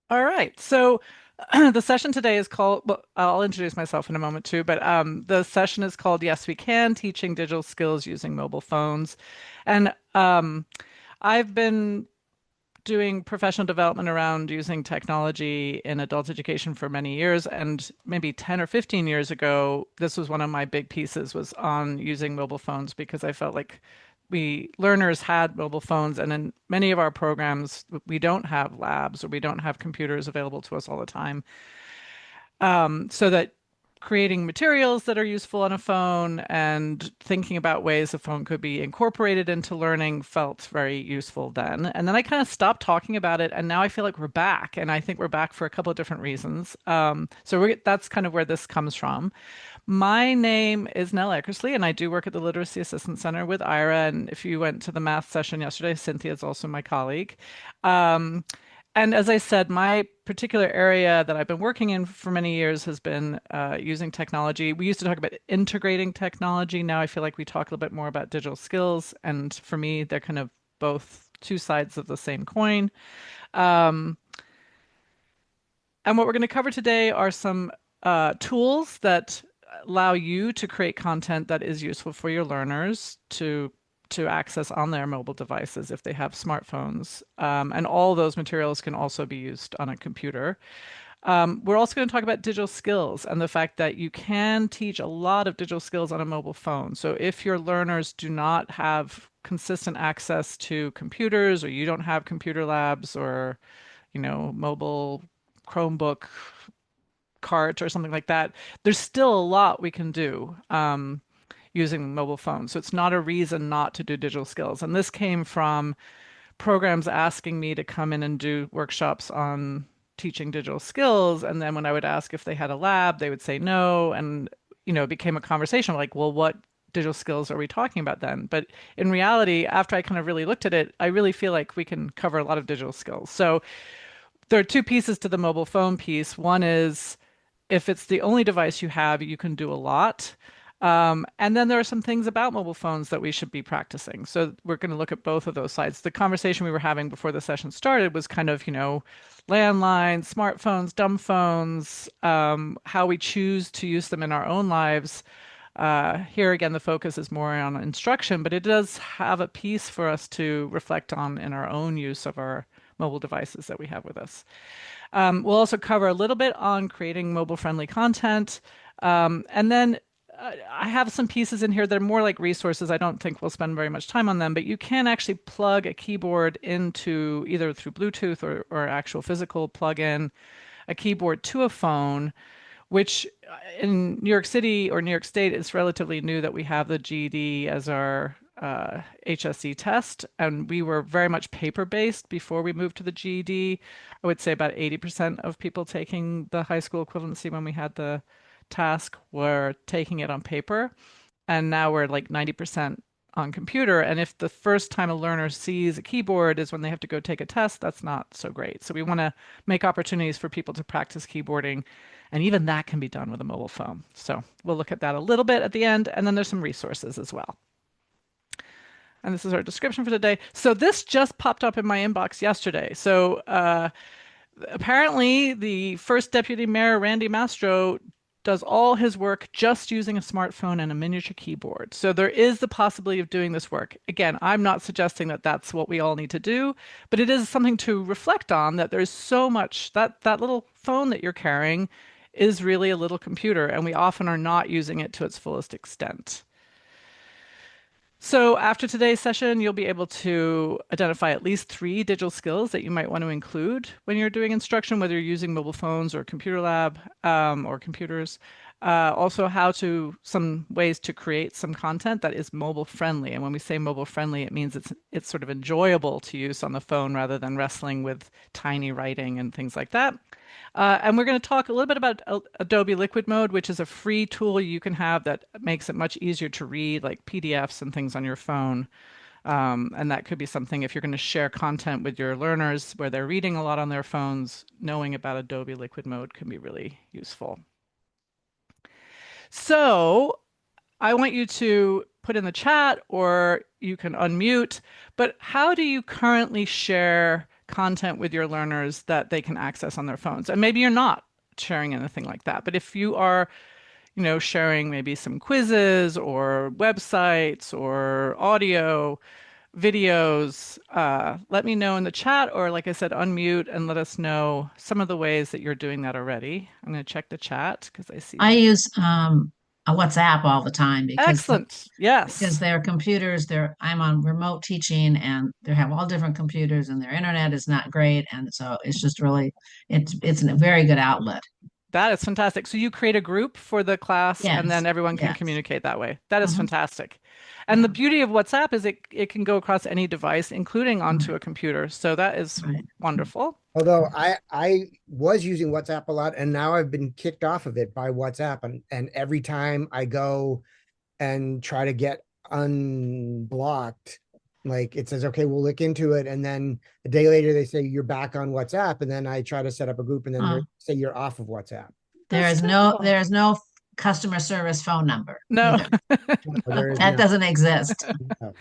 All right. So the session today is called, well, I'll introduce myself in a moment too, but the session is called Yes, We Can, Teaching Digital Skills Using Mobile Phones. And I've been doing professional development around using technology in adult education for many years. And maybe 10 or 15 years ago, this was one of my big pieces was on using mobile phones because I felt like we learners had mobile phones and in many of our programs we don't have labs or we don't have computers available to us all the time. So that creating materials that are useful on a phone and thinking about ways a phone could be incorporated into learning felt very useful then. And then I kind of stopped talking about it, and now I feel like we're back, and I think we're back for a couple of different reasons. That's kind of where this comes from. My name is Nell Eckersley, and I do work at the Literacy Assistance Center with Ira. And if you went to the math session yesterday, Cynthia is also my colleague. Um, and as I said, my particular area that I've been working in for many years has been using technology. We used to talk about integrating technology. Now I feel like we talk a little bit more about digital skills. And for me, they're kind of both two sides of the same coin. Um, and what we're going to cover today are some tools that allow you to create content that is useful for your learners to access on their mobile devices if they have smartphones. And all those materials can also be used on a computer. We're also going to talk about digital skills and the fact that you can teach a lot of digital skills on a mobile phone. So if your learners do not have consistent access to computers or you don't have computer labs or, mobile Chromebook cart or something like that, there's still a lot we can do using mobile phones. So it's not a reason not to do digital skills. And this came from programs asking me to come in and do workshops on teaching digital skills. And then when I would ask if they had a lab, they would say no. And, it became a conversation like, well, what digital skills are we talking about then? But in reality, after I kind of really looked at it, I really feel like we can cover a lot of digital skills. So there are two pieces to the mobile phone piece. One is if it's the only device you have, you can do a lot. And then there are some things about mobile phones that we should be practicing. So we're going to look at both of those sides. The conversation we were having before the session started was kind of, landlines, smartphones, dumb phones, how we choose to use them in our own lives. Here again, the focus is more on instruction, but it does have a piece for us to reflect on in our own use of our mobile devices that we have with us. We'll also cover a little bit on creating mobile-friendly content. And then I have some pieces in here that are more like resources. I don't think we'll spend very much time on them, but you can actually plug a keyboard into either through Bluetooth or actual physical plug-in a keyboard to a phone, which in New York City or New York State, it's relatively new that we have the GED as our HSE test. And we were very much paper-based before we moved to the GED. I would say about 80% of people taking the high school equivalency when we had the task were taking it on paper. And now we're like 90% on computer. And if the first time a learner sees a keyboard is when they have to go take a test, that's not so great. So we want to make opportunities for people to practice keyboarding. And even that can be done with a mobile phone. So we'll look at that a little bit at the end. And then there's some resources as well. And this is our description for today. So this just popped up in my inbox yesterday. So apparently the first deputy mayor, Randy Mastro, does all his work just using a smartphone and a miniature keyboard. So there is the possibility of doing this work. Again, I'm not suggesting that that's what we all need to do, but it is something to reflect on that there's so much that little phone that you're carrying is really a little computer, and we often are not using it to its fullest extent. So after today's session, you'll be able to identify at least three digital skills that you might want to include when you're doing instruction, whether you're using mobile phones or computer lab or computers. Also, some ways to create some content that is mobile friendly. And when we say mobile friendly, it means it's sort of enjoyable to use on the phone rather than wrestling with tiny writing and things like that. And we're going to talk a little bit about Adobe Liquid Mode, which is a free tool you can have that makes it much easier to read, like PDFs and things on your phone. And that could be something if you're going to share content with your learners where they're reading a lot on their phones, knowing about Adobe Liquid Mode can be really useful. So I want you to put in the chat or you can unmute, but how do you currently share content with your learners that they can access on their phones. And maybe you're not sharing anything like that, but if you are, sharing maybe some quizzes or websites or audio, videos, let me know in the chat, or like I said, unmute and let us know some of the ways that you're doing that already. I'm going to check the chat because I see I that. use a WhatsApp all the time Excellent. because Yes. their computers, I'm on remote teaching and they have all different computers and their internet is not great. And so it's just really, it's a very good outlet. That is fantastic. So you create a group for the class and then Yes, everyone can yes. communicate that way. That is Hmm. fantastic. And the Yeah, beauty of WhatsApp is it can go across any device, including onto a right, computer. So that is right. wonderful. Although I was using WhatsApp a lot, and now I've been kicked off of it by WhatsApp, and every time I go and try to get unblocked, like it says, okay, we'll look into it, and then a day later they say you're back on WhatsApp, and then I try to set up a group, and then they Uh, say you're off of WhatsApp. That's terrible. there is no customer service phone number No. either. No, there is That not. doesn't exist. No.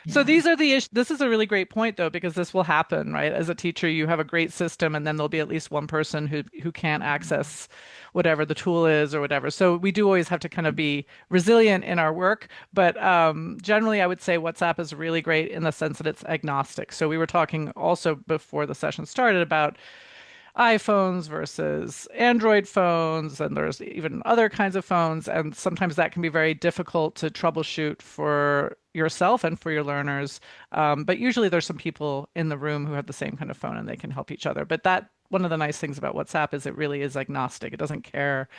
So Yeah. these are the issues. This is a really great point, though, because this will happen, right? As a teacher, you have a great system, and then there'll be at least one person who can't access whatever the tool is or whatever. So we do always have to kind of be resilient in our work. But generally, I would say WhatsApp is really great in the sense that it's agnostic. So we were talking also before the session started about iPhones versus Android phones, and there's even other kinds of phones. And sometimes that can be very difficult to troubleshoot for yourself and for your learners. But usually there's some people in the room who have the same kind of phone and they can help each other. But that one of the nice things about WhatsApp is it really is agnostic. It doesn't care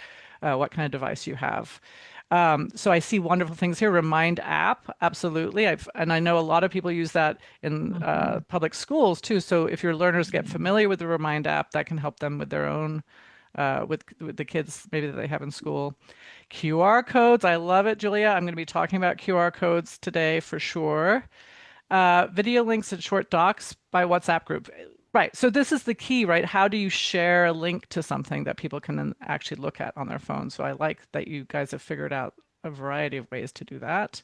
what kind of device you have. So I see wonderful things here. Remind app, absolutely. And I know a lot of people use that in Mhm. public schools too. So if your learners get familiar with the Remind app, that can help them with their own with the kids maybe that they have in school. QR codes, I love it, Julia. I'm going to be talking about QR codes today for sure. Video links and short docs by WhatsApp group. Right. So this is the key, right? How do you share a link to something that people can then actually look at on their phone? So I like that you guys have figured out a variety of ways to do that.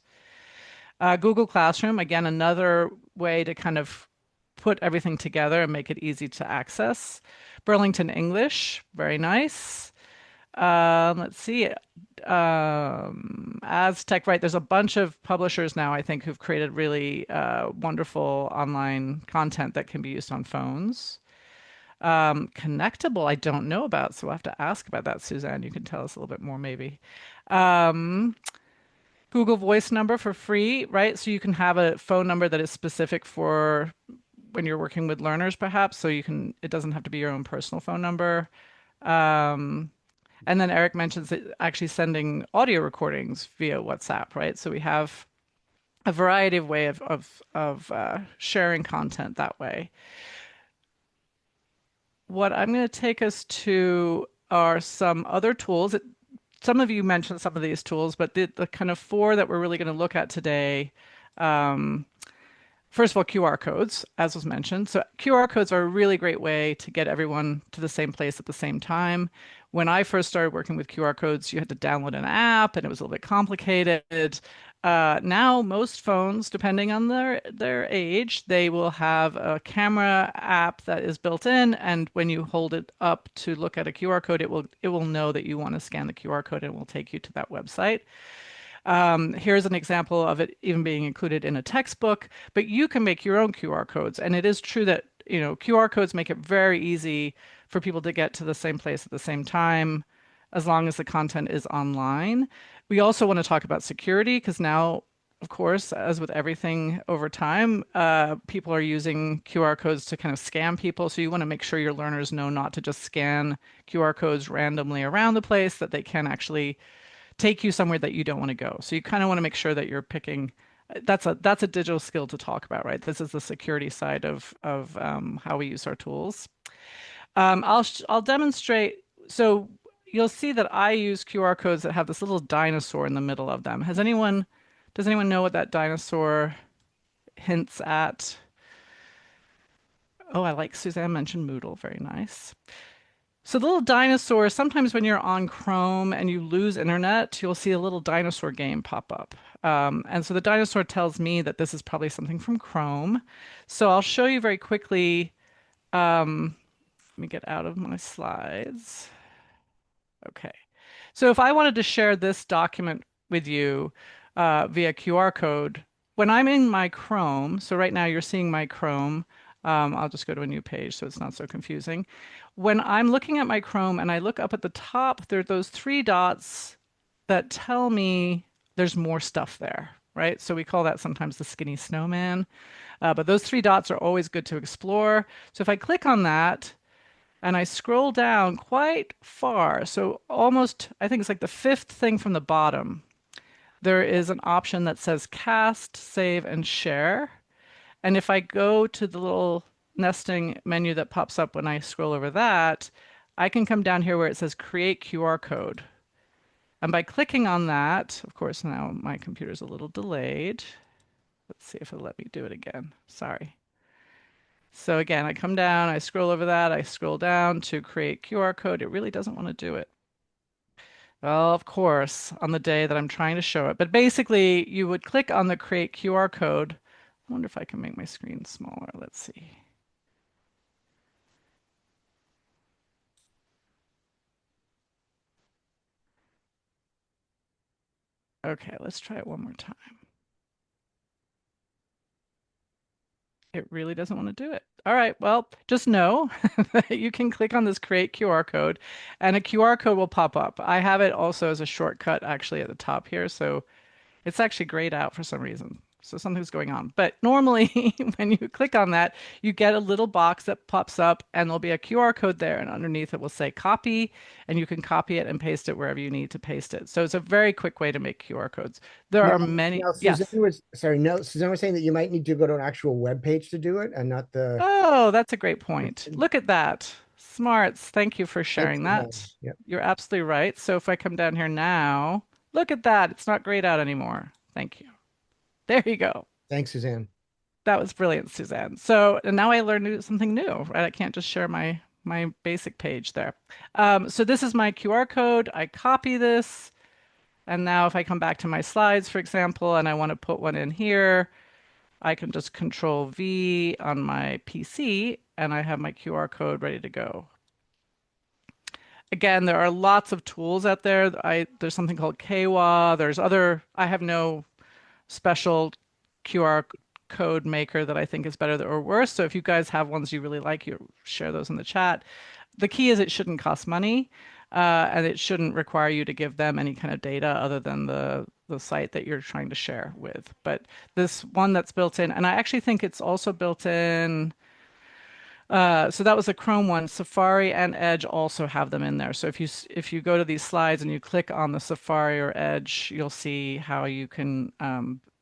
Google Classroom, again, another way to kind of put everything together and make it easy to access. Burlington English, very nice. Let's see. Aztec, right? There's a bunch of publishers now, I think, who've created really wonderful online content that can be used on phones. Connectable, I don't know about, so we'll have to ask about that, Suzanne. You can tell us a little bit more, maybe. Um, Google Voice number for free, right? So you can have a phone number that is specific for when you're working with learners, perhaps. So it doesn't have to be your own personal phone number. Um, and then Eric mentions that actually sending audio recordings via WhatsApp, right? So we have a variety of way of sharing content that way. What I'm going to take us to are some other tools. Some of you mentioned some of these tools, but the kind of four that we're really going to look at today. Um, First of all, QR codes, as was mentioned. So QR codes are a really great way to get everyone to the same place at the same time. When I first started working with QR codes, you had to download an app and it was a little bit complicated. Now most phones, depending on their age, they will have a camera app that is built in, and when you hold it up to look at a QR code, it will know that you want to scan the QR code and it will take you to that website. Here's an example of it even being included in a textbook, but you can make your own QR codes. And it is true that, QR codes make it very easy for people to get to the same place at the same time, as long as the content is online. We also want to talk about security because now, of course, as with everything over time, people are using QR codes to kind of scam people. So you want to make sure your learners know not to just scan QR codes randomly around the place, that they can actually take you somewhere that you don't want to go. So you kind of want to make sure that you're picking. That's a digital skill to talk about, right? This is the security side of how we use our tools. I'll demonstrate. So you'll see that I use QR codes that have this little dinosaur in the middle of them. Does anyone know what that dinosaur hints at? Oh, I like Suzanne mentioned Moodle. Very nice. So the little dinosaur, sometimes when you're on Chrome and you lose internet, you'll see a little dinosaur game pop up. And so the dinosaur tells me that this is probably something from Chrome. So I'll show you very quickly Let me get out of my slides. Okay. So if I wanted to share this document with you via QR code, when I'm in my Chrome, so right now you're seeing my Chrome, I'll just go to a new page so it's not so confusing. When I'm looking at my Chrome and I look up at the top, there are those three dots that tell me there's more stuff there, right? So we call that sometimes the skinny snowman. But those three dots are always good to explore. So if I click on that, and I scroll down quite far. So almost, I think it's like the fifth thing from the bottom. There is an option that says cast, save, and share. And if I go to the little nesting menu that pops up when I scroll over that, I can come down here where it says create QR code. And by clicking on that, of course, now my computer's a little delayed. Let's see if it'll let me do it again. Sorry. So again, I come down, I scroll over that, I scroll down to create QR code. It really doesn't want to do it. Well, of course, on the day that I'm trying to show it. But basically, you would click on the create QR code. I wonder if I can make my screen smaller. Let's see. Okay, let's try it one more time. It really doesn't want to do it. All right, well, just know that you can click on this create QR code and a QR code will pop up. I have it also as a shortcut actually at the top here, so it's actually grayed out for some reason. So something's going on. But normally, when you click on that, you get a little box that pops up and there'll be a QR code there. And underneath it will say copy. And you can copy it and paste it wherever you need to paste it. So it's a very quick way to make QR codes. There Now, are many. now Suzanne Yes. was sorry. No, Suzanne was saying that you might need to go to an actual web page to do it, and not the. Oh, that's a great point. Look at that. Smarts. Thank you for Thanks, sharing Suzanne. that. Yep. You're absolutely right. So if I come down here now, look at that. It's not grayed out anymore. Thank you. There you go. Thanks, Suzanne. That was brilliant, Suzanne. So and now I learned something new, right? I can't just share my basic page there. So this is my QR code. I copy this, and now if I come back to my slides, for example, and I want to put one in here, I can just Control V on my PC, and I have my QR code ready to go. Again, there are lots of tools out there. There's something called Kwa. There's other. I have no special QR code maker that I think is better or worse. So if you guys have ones you really like, you share those in the chat. The key is it shouldn't cost money, and it shouldn't require you to give them any kind of data other than the site that you're trying to share with. But this one that's built in, and I actually think it's also built in. So that was the Chrome one. Safari and Edge also have them in there. So if you go to these slides and you click on the Safari or Edge, you'll see how you can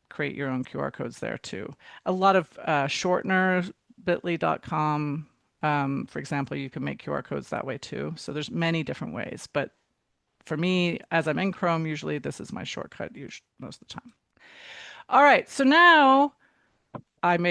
create your own QR codes there too. A lot of shortener, bit.ly.com, for example, you can make QR codes that way too. So there's many different ways. But for me, as I'm in Chrome, usually this is my shortcut most of the time. All right, so now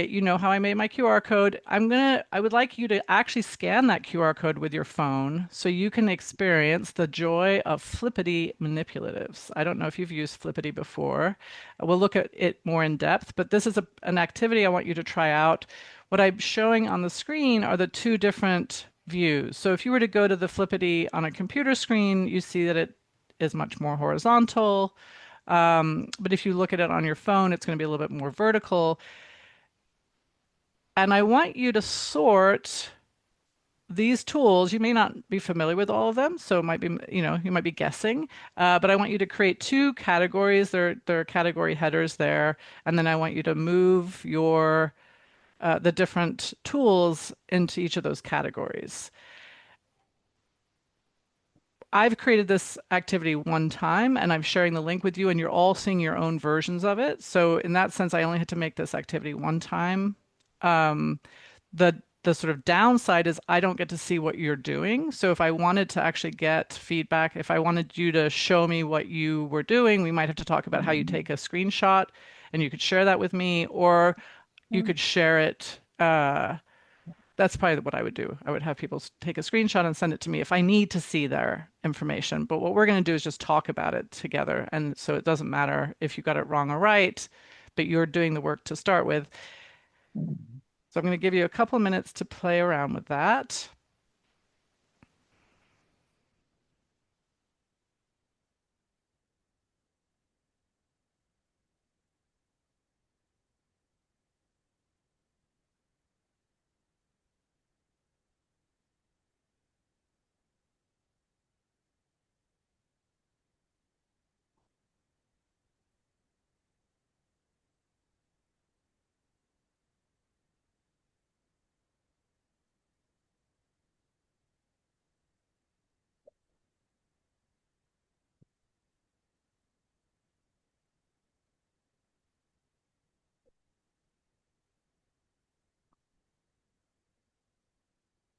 you know how I made my QR code. I would like you to actually scan that QR code with your phone so you can experience the joy of Flippity manipulatives. I don't know if you've used Flippity before. We'll look at it more in depth, but this is an activity I want you to try out. What I'm showing on the screen are the two different views. So if you were to go to the Flippity on a computer screen, you see that it is much more horizontal. But if you look at it on your phone, it's going to be a little bit more vertical. And I want you to sort these tools. You may not be familiar with all of them, so it might be, you might be guessing. But I want you to create two categories. There are category headers there, and then I want you to move the different tools into each of those categories. I've created this activity one time, and I'm sharing the link with you, and you're all seeing your own versions of it. So in that sense, I only had to make this activity one time. Um, the sort of downside is I don't get to see what you're doing. So if I wanted to actually get feedback, if I wanted you to show me what you were doing, we might have to talk about how you take a screenshot and you could share that with me, or you could share it. That's probably what I would do. I would have people take a screenshot and send it to me if I need to see their information. But what we're going to do is just talk about it together. And so it doesn't matter if you got it wrong or right, but you're doing the work to start with. So I'm going to give you a couple of minutes to play around with that.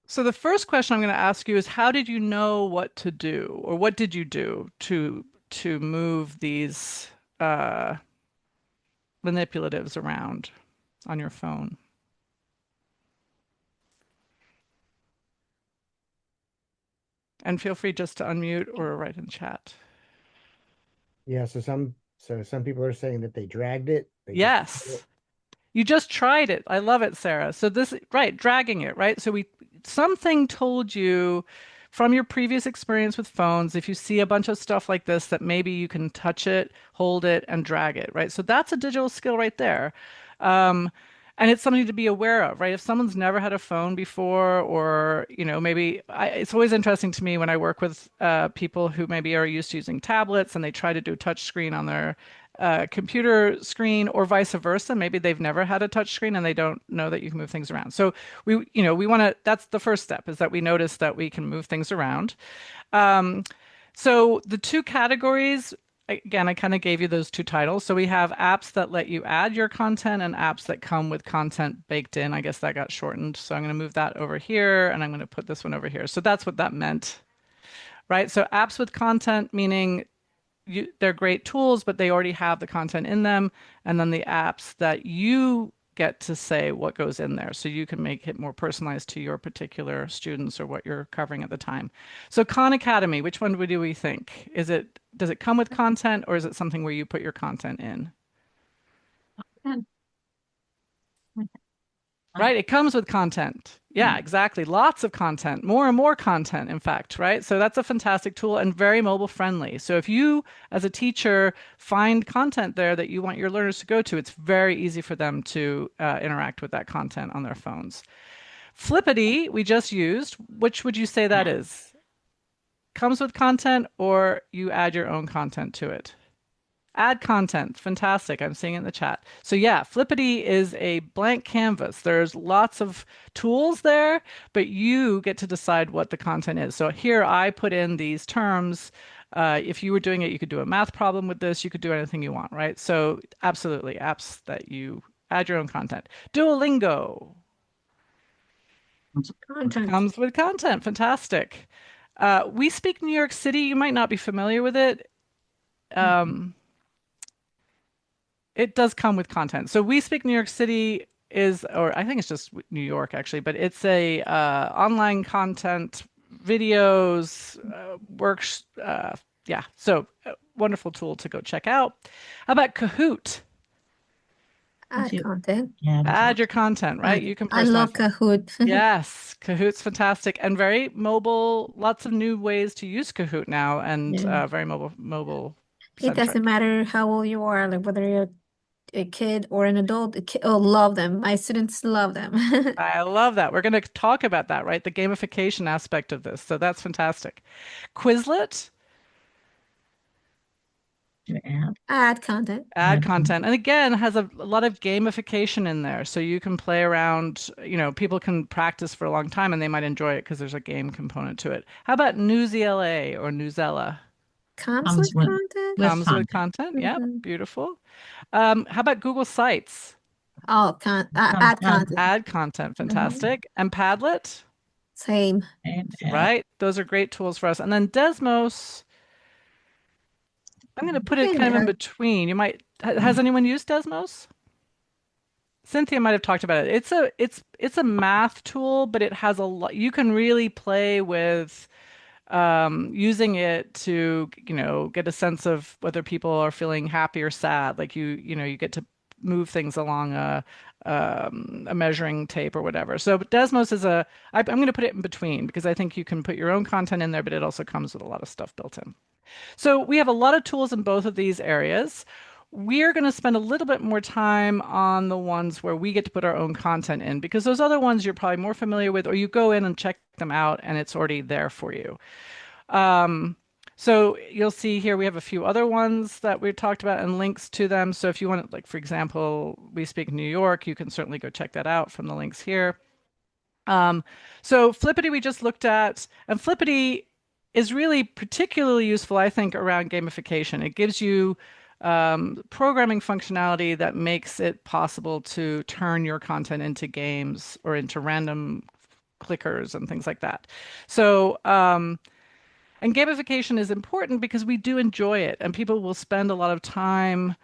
So the first question I'm going to ask you is how did you know what to do, or what did you do to move these uh, manipulatives around on your phone? And feel free just to unmute or write in chat. Yeah, so some people are saying that they dragged it. They just Yes. You just tried it. I love it, Sarah. So this, right, dragging it, right? So something told you from your previous experience with phones, if you see a bunch of stuff like this, that maybe you can touch it, hold it, and drag it, right? So that's a digital skill right there. Um, and it's something to be aware of, right? If someone's never had a phone before, or, maybe it's always interesting to me when I work with people who maybe are used to using tablets and they try to do touch screen on their computer screen, or vice versa. Maybe they've never had a touch screen and they don't know that you can move things around. So we want to, that's the first step, is that we notice that we can move things around. Um, so the two categories, again, I kind of gave you those two titles. So we have apps that let you add your content and apps that come with content baked in. I guess that got shortened. So I'm going to move that over here and I'm going to put this one over here. So that's what that meant, right? So apps with content, meaning they're great tools, but they already have the content in them. And then the apps that you get to say what goes in there. So you can make it more personalized to your particular students or what you're covering at the time. So Khan Academy, which one do we think? Does it come with content, or is it something where you put your content in? And Right, it comes with content. Yeah, exactly. Lots of content, more and more content, in fact, right? So that's a fantastic tool and very mobile friendly. So if you, as a teacher, find content there that you want your learners to go to, it's very easy for them to interact with that content on their phones. Flippity, we just used. Which would you say that is? Comes with content, or you add your own content to it? Add content. Fantastic. I'm seeing it in the chat. So yeah, Flippity is a blank canvas. There's lots of tools there, but you get to decide what the content is. So here I put in these terms. If you were doing it, you could do a math problem with this. You could do anything you want, right? So absolutely, apps that you add your own content. Duolingo content. comes with content. Fantastic. We Speak New York City. You might not be familiar with it. Um, It does come with content. So We Speak New York City is, or I think it's just New York actually, but it's a online content, videos, works. Yeah, so wonderful tool to go check out. How about Kahoot? Add content. Yeah, Add your content, right? You can I love personalize. Kahoot. Yes, Kahoot's fantastic and very mobile. Lots of new ways to use Kahoot now, and Yeah. very mobile It doesn't centric. matter how old you are, like whether you're a kid or an adult, a kid, oh, love them. My students love them. I love that. We're going to talk about that, right? The gamification aspect of this. So that's fantastic. Quizlet, to add. Add content. add content. And again, has a lot of gamification in there. So you can play around, people can practice for a long time and they might enjoy it because there's a game component to it. How about Newsela or Newsela? Comes Comes with with content. with Comes with content. content. Yep, Mhm. beautiful. How about Google Sites? Oh, Comes add content. Add content. Mhm. Fantastic. And Padlet, Same. and add. right? Those are great tools for us. And then Desmos. I'm going to put it Hey kind of in there. between. Has anyone used Desmos? Cynthia might have talked about it. It's a math tool, but it has a lot. You can really play with using it to, get a sense of whether people are feeling happy or sad. Like you get to move things along a measuring tape or whatever. So Desmos is I'm going to put it in between because I think you can put your own content in there, but it also comes with a lot of stuff built in. So we have a lot of tools in both of these areas. We're going to spend a little bit more time on the ones where we get to put our own content in because those other ones you're probably more familiar with, or you go in and check them out and it's already there for you. So you'll see here we have a few other ones that we talked about and links to them. So if you want, like, for example, We Speak New York, you can certainly go check that out from the links here. So Flippity we just looked at, and Flippity is really particularly useful, I think, around gamification. It gives you programming functionality that makes it possible to turn your content into games or into random clickers and things like that. So, and gamification is important because we do enjoy it, and people will spend a lot of time.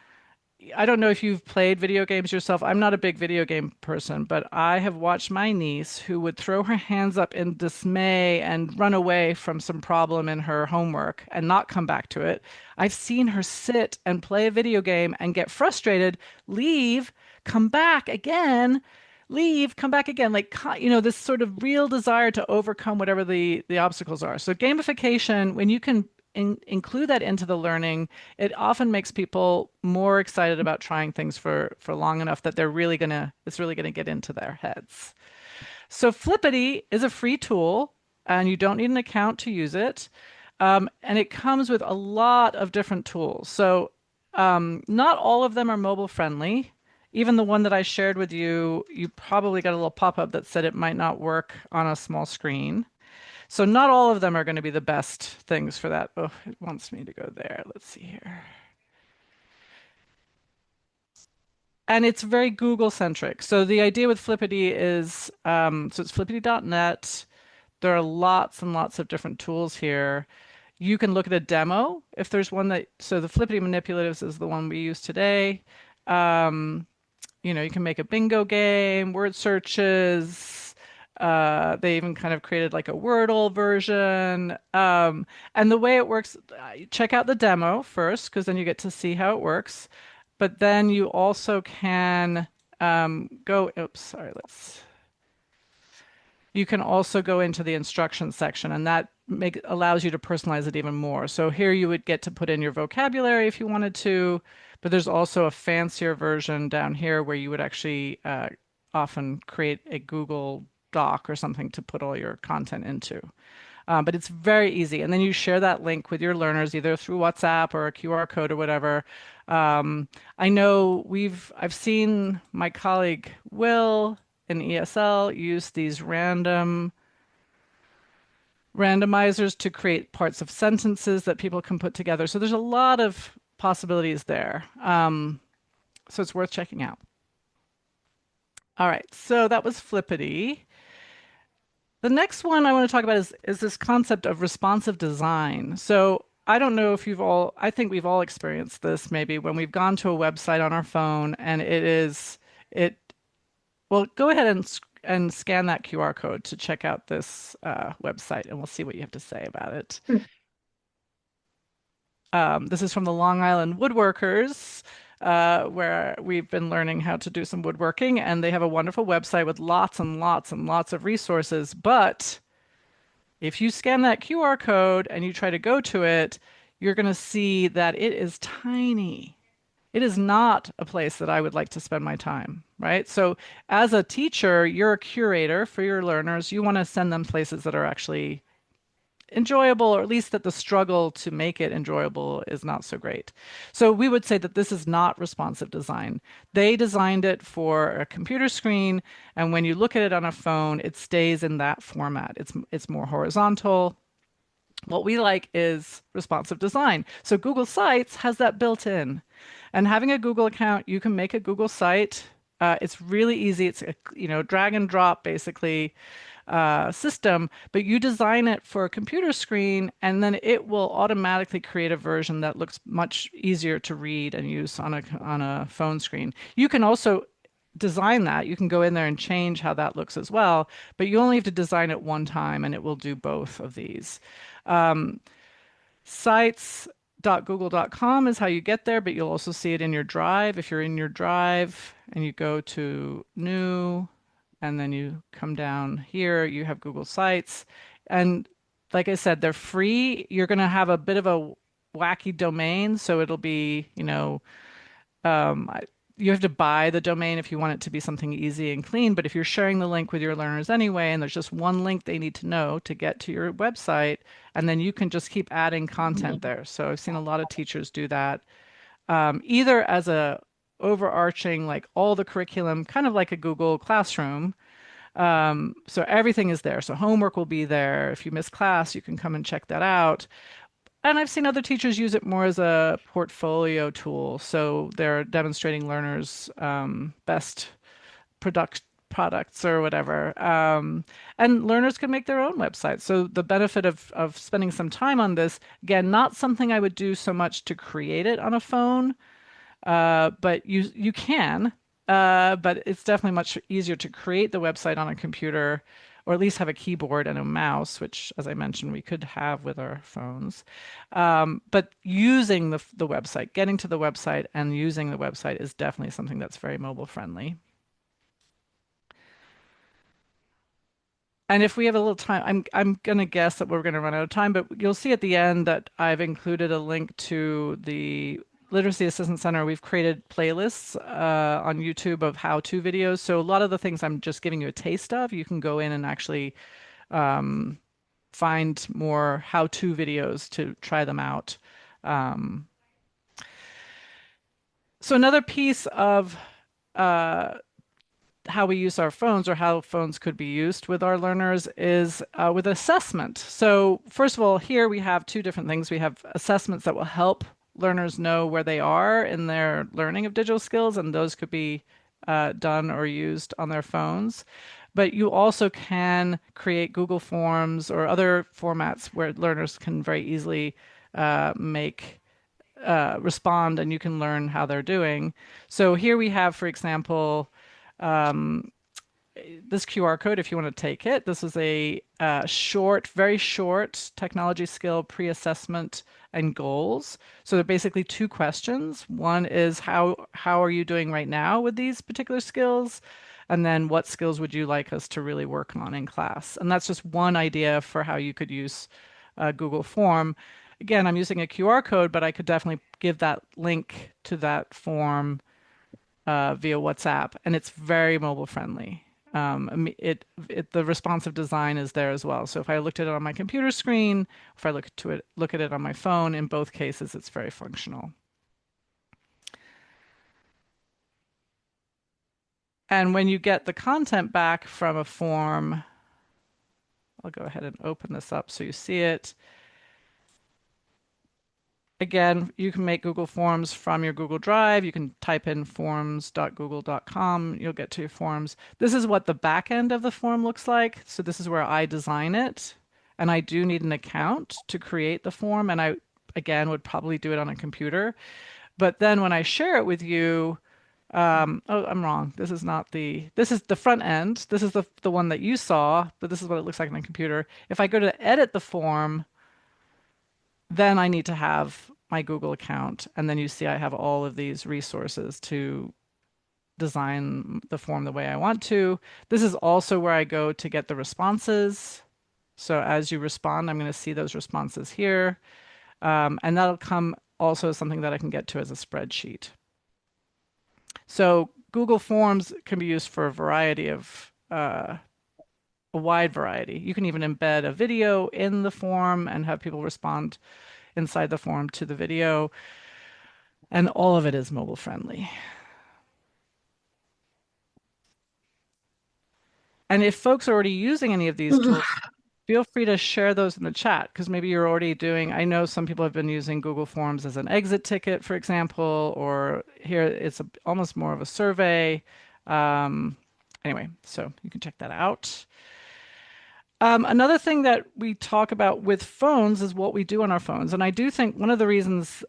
I don't know if you've played video games yourself. I'm not a big video game person, but I have watched my niece who would throw her hands up in dismay and run away from some problem in her homework and not come back to it. I've seen her sit and play a video game and get frustrated, leave, come back again, leave, come back again. Like, this sort of real desire to overcome whatever the obstacles are. So gamification, when you can include that into the learning, it often makes people more excited about trying things for long enough that it's really gonna get into their heads. So Flippity is a free tool, and you don't need an account to use it. And it comes with a lot of different tools. So not all of them are mobile friendly. Even the one that I shared with you, you probably got a little pop-up that said it might not work on a small screen. So not all of them are going to be the best things for that. Oh, it wants me to go there. Let's see here. And it's very Google centric. So the idea with Flippity is, so it's flippity.net. There are lots and lots of different tools here. You can look at a demo if there's one so the Flippity Manipulatives is the one we use today. You can make a bingo game, word searches. They even kind of created like a Wordle version. And the way it works, check out the demo first, because then you get to see how it works. But then you also can you can also go into the instructions section, and that allows you to personalize it even more. So here you would get to put in your vocabulary if you wanted to, but there's also a fancier version down here where you would actually often create a Google Doc or something to put all your content into. But it's very easy. And then you share that link with your learners, either through WhatsApp or a QR code or whatever. I know I've seen my colleague Will in ESL use these randomizers to create parts of sentences that people can put together. So there's a lot of possibilities there. So it's worth checking out. All right, so that was Flippity. The next one I want to talk about is this concept of responsive design. So I don't know if I think we've all experienced this maybe when we've gone to a website on our phone and well, go ahead and scan that QR code to check out this website, and we'll see what you have to say about it. This is from the Long Island Woodworkers, where we've been learning how to do some woodworking, and they have a wonderful website with lots and lots and lots of resources. But if you scan that QR code and you try to go to it, you're going to see that it is tiny. It is not a place that I would like to spend my time, right? So as a teacher, you're a curator for your learners. You want to send them places that are actually enjoyable, or at least that the struggle to make it enjoyable is not so great. So we would say that this is not responsive design. They designed it for a computer screen, and when you look at it on a phone, it stays in that format. It's more horizontal. What we like is responsive design. So Google Sites has that built in. And having a Google account, you can make a Google site. It's really easy. It's a drag and drop basically system, but you design it for a computer screen, and then it will automatically create a version that looks much easier to read and use on a phone screen. You can also design that. You can go in there and change how that looks as well, but you only have to design it one time, and it will do both of these. Sites forms.google.com is how you get there, but you'll also see it in your Drive. If you're in your Drive and you go to New, and then you come down here, you have Google Sites. And like I said, they're free. You're going to have a bit of a wacky domain, so it'll be, um, I- you have to buy the domain if you want it to be something easy and clean. But if you're sharing the link with your learners anyway, and there's just one link they need to know to get to your website, and then you can just keep adding content there. So I've seen a lot of teachers do that, either as a overarching, like all the curriculum, kind of like a Google Classroom. So everything is there. So homework will be there. If you miss class, you can come and check that out. And I've seen other teachers use it more as a portfolio tool. So they're demonstrating learners' best products or whatever. And learners can make their own websites. So the benefit of spending some time on this, again, not something I would do so much to create it on a phone, but you can. But it's definitely much easier to create the website on a computer, or at least have a keyboard and a mouse, which, as I mentioned, we could have with our phones. But using the website, getting to the website and using the website is definitely something that's very mobile friendly. And if we have a little time, I'm gonna guess that we're gonna run out of time, but you'll see at the end that I've included a link to the Literacy Assistance Center. We've created playlists on YouTube of how-to videos. So a lot of the things I'm just giving you a taste of, you can go in and actually find more how-to videos to try them out. Um, so another piece of how we use our phones, or how phones could be used with our learners, is with assessment. So first of all, here we have two different things. We have assessments that will help learners know where they are in their learning of digital skills, and those could be done or used on their phones. But you also can create Google Forms or other formats where learners can very easily make respond, and you can learn how they're doing. So here we have, for example, this QR code, if you want to take it. This is a short, very short technology skill pre-assessment and goals. So they're basically two questions. One is how are you doing right now with these particular skills? And then what skills would you like us to really work on in class? And that's just one idea for how you could use Google Form. Again, I'm using a QR code, but I could definitely give that link to that form via WhatsApp, and it's very mobile friendly. The responsive design is there as well. So if I looked at it on my computer screen, if I look at it on my phone, in both cases, it's very functional. And when you get the content back from a form, I'll go ahead and open this up so you see it. Again, you can make Google Forms from your Google Drive. You can type in forms.google.com. You'll get to your forms. This is what the back end of the form looks like. So this is where I design it. And I do need an account to create the form. And I, again, would probably do it on a computer. But then when I share it with you, oh, I'm wrong. This is the front end. This is the one that you saw, but this is what it looks like on a computer. If I go to edit the form, then I need to have my Google account. And then you see I have all of these resources to design the form the way I want to. This is also where I go to get the responses. So as you respond, I'm going to see those responses here. And that'll come also as something that I can get to as a spreadsheet. So Google Forms can be used for a wide variety. You can even embed a video in the form and have people respond inside the form to the video. And all of it is mobile friendly. And if folks are already using any of these tools, feel free to share those in the chat, because maybe you're already doing, I know some people have been using Google Forms as an exit ticket, for example, or here it's almost more of a survey. Anyway, so you can check that out. Another thing that we talk about with phones is what we do on our phones. And I do think one of the reasons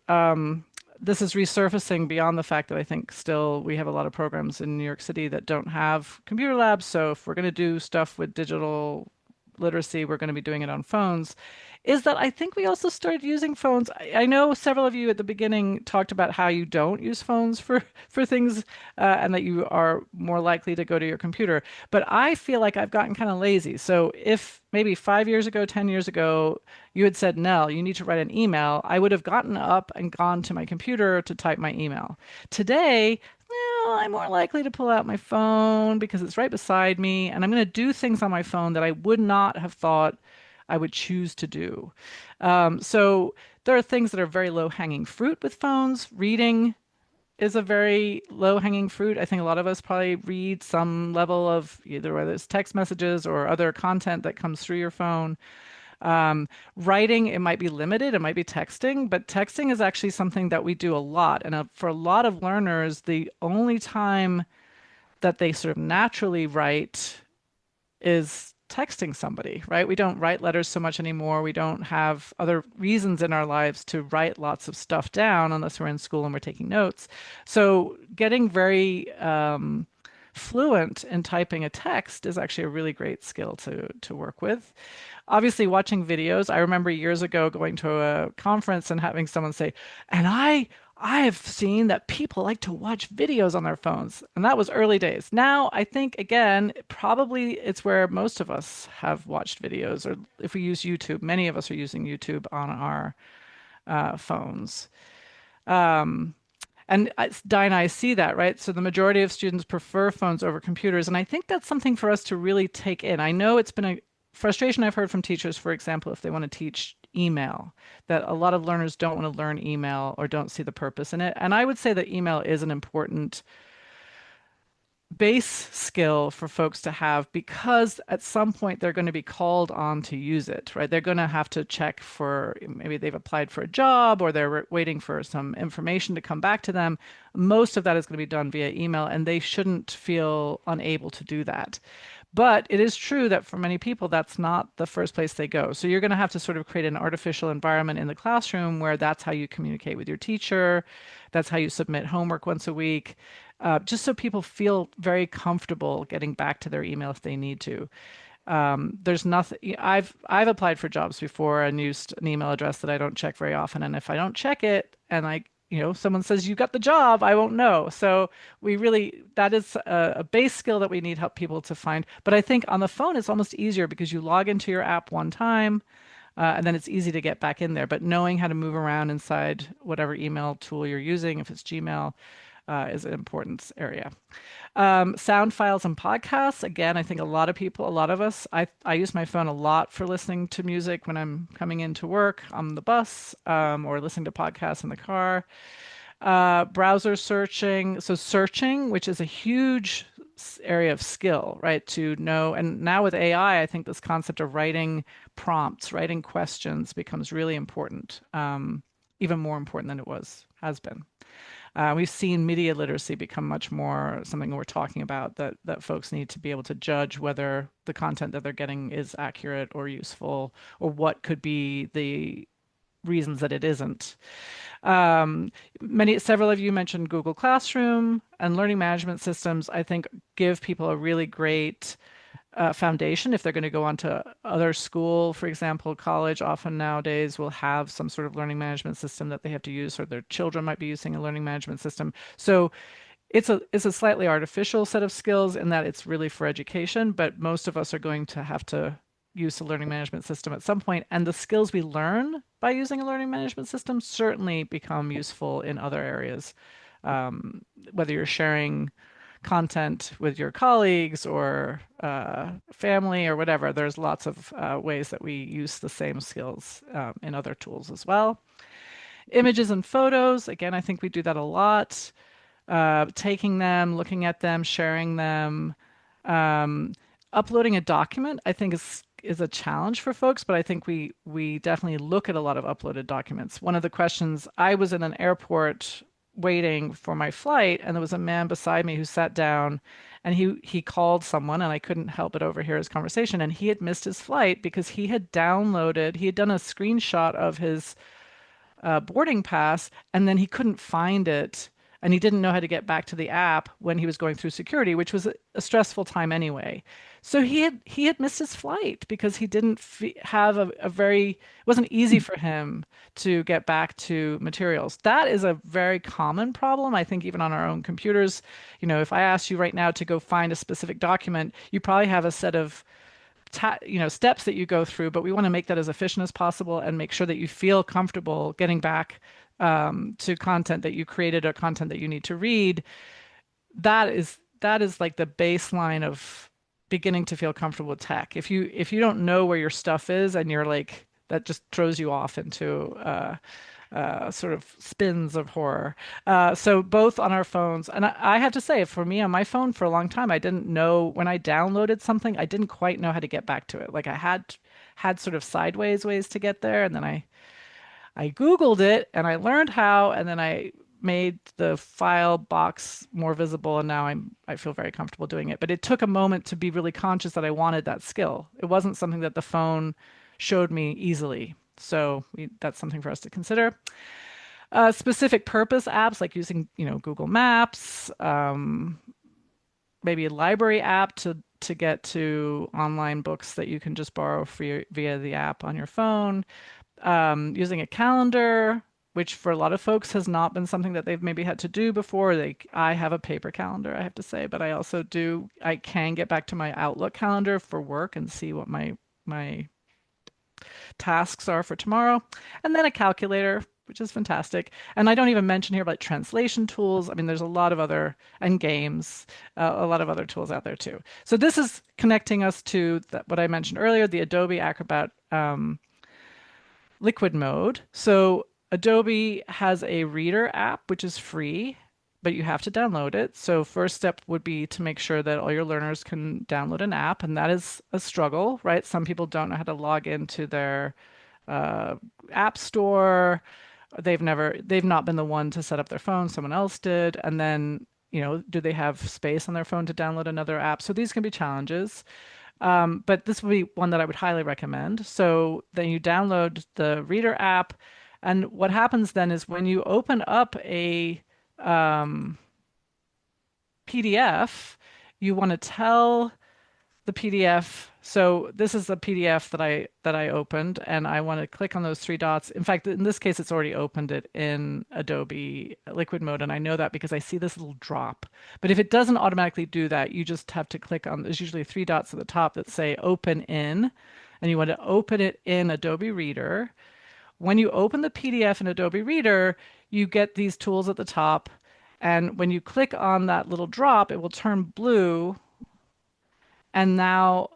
this is resurfacing, beyond the fact that I think still we have a lot of programs in New York City that don't have computer labs. So if we're going to do stuff with digital literacy, we're going to be doing it on phones, is that I think we also started using phones. I know several of you at the beginning talked about how you don't use phones for things, and that you are more likely to go to your computer. But I feel like I've gotten kind of lazy. So if maybe 5 years ago, 10 years ago, you had said, Nell, you need to write an email, I would have gotten up and gone to my computer to type my email. Today, well, I'm more likely to pull out my phone because it's right beside me, and I'm going to do things on my phone that I would not have thought I would choose to do. So there are things that are very low-hanging fruit with phones. Reading is a very low-hanging fruit. I think a lot of us probably read some level of either whether it's text messages or other content that comes through your phone. Writing, it might be limited, it might be texting, but texting is actually something that we do a lot. And for a lot of learners, the only time that they sort of naturally write is texting somebody, right? We don't write letters so much anymore. We don't have other reasons in our lives to write lots of stuff down unless we're in school and we're taking notes. So getting very fluent in typing a text is actually a really great skill to work with. Obviously, watching videos. I remember years ago going to a conference and having someone say, and I have seen that people like to watch videos on their phones, and that was early days. Now, I think again, probably it's where most of us have watched videos, or if we use YouTube, many of us are using YouTube on our phones. Um, and Di and I see that, right? So the majority of students prefer phones over computers. And I think that's something for us to really take in. I know it's been a frustration I've heard from teachers, for example, if they want to teach email, that a lot of learners don't want to learn email or don't see the purpose in it. And I would say that email is an important base skill for folks to have because at some point they're going to be called on to use it, right? They're going to have to check for maybe they've applied for a job or they're waiting for some information to come back to them. Most of that is going to be done via email, and they shouldn't feel unable to do that. But it is true that for many people, that's not the first place they go. So you're going to have to sort of create an artificial environment in the classroom where that's how you communicate with your teacher. That's how you submit homework once a week, just so people feel very comfortable getting back to their email if they need to. There's nothing. I've applied for jobs before and used an email address that I don't check very often. And if I don't check it, and someone says you got the job, I won't know. So that is a base skill that we need help people to find. But I think on the phone it's almost easier because you log into your app one time, and then it's easy to get back in there. But knowing how to move around inside whatever email tool you're using, if it's Gmail, is an important area. Sound files and podcasts. Again, I think a lot of us, I use my phone a lot for listening to music when I'm coming into work on the bus, or listening to podcasts in the car. Browser searching. So searching, which is a huge area of skill, right? To know, and now with AI, I think this concept of writing prompts, writing questions becomes really important, even more important than has been. We've seen media literacy become much more something we're talking about, that folks need to be able to judge whether the content that they're getting is accurate or useful, or what could be the reasons that it isn't. Several of you mentioned Google Classroom and learning management systems. I think give people a really great foundation if they're going to go on to other school. For example, college often nowadays will have some sort of learning management system that they have to use, or their children might be using a learning management system. So it's a slightly artificial set of skills in that it's really for education, but most of us are going to have to use a learning management system at some point, and the skills we learn by using a learning management system certainly become useful in other areas, whether you're sharing content with your colleagues or family or whatever. There's lots of ways that we use the same skills in other tools as well. Images and photos, again, I think we do that a lot. Taking them, looking at them, sharing them. Uploading a document, I think is a challenge for folks, but I think we definitely look at a lot of uploaded documents. One of the questions, I was in an airport waiting for my flight, and there was a man beside me who sat down, and he called someone, and I couldn't help but overhear his conversation, and he had missed his flight because he had done a screenshot of his boarding pass, and then he couldn't find it and he didn't know how to get back to the app when he was going through security, which was a stressful time anyway. So he had missed his flight because he didn't have a very, it wasn't easy for him to get back to materials. That is a very common problem, I think, even on our own computers. If I asked you right now to go find a specific document, you probably have a set of steps that you go through, but we want to make that as efficient as possible and make sure that you feel comfortable getting back to content that you created or content that you need to read. That is like the baseline of beginning to feel comfortable with tech. If you don't know where your stuff is and you're like, that just throws you off into sort of spins of horror. So both on our phones, and I have to say, for me on my phone for a long time, I didn't know when I downloaded something, I didn't quite know how to get back to it. Like I had sort of sideways ways to get there, and then I Googled it and I learned how, and then I made the file box more visible, and now I feel very comfortable doing it. But it took a moment to be really conscious that I wanted that skill. It wasn't something that the phone showed me easily. So that's something for us to consider. Specific purpose apps like using, Google Maps, maybe a library app to get to online books that you can just borrow free via the app on your phone. Using a calendar, which for a lot of folks has not been something that they've maybe had to do before. I have a paper calendar, I have to say, but I can get back to my Outlook calendar for work and see what my tasks are for tomorrow. And then a calculator, which is fantastic. And I don't even mention here like translation tools. I mean, there's a lot of other, and games, a lot of other tools out there too. So this is connecting us to what I mentioned earlier, the Adobe Acrobat Liquid Mode. So Adobe has a Reader app, which is free, but you have to download it. So first step would be to make sure that all your learners can download an app, and that is a struggle, right? Some people don't know how to log into their app store. They've not been the one to set up their phone, someone else did. And then, do they have space on their phone to download another app? So these can be challenges. But this would be one that I would highly recommend. So then you download the Reader app, and what happens then is when you open up a PDF, you want to tell the PDF. So this is a PDF that I opened, and I want to click on those three dots. In fact, in this case, it's already opened it in Adobe Liquid Mode, and I know that because I see this little drop. But if it doesn't automatically do that, you just have to click on, there's usually three dots at the top that say Open In, and you want to open it in Adobe Reader. When you open the PDF in Adobe Reader, you get these tools at the top, and when you click on that little drop, it will turn blue, and now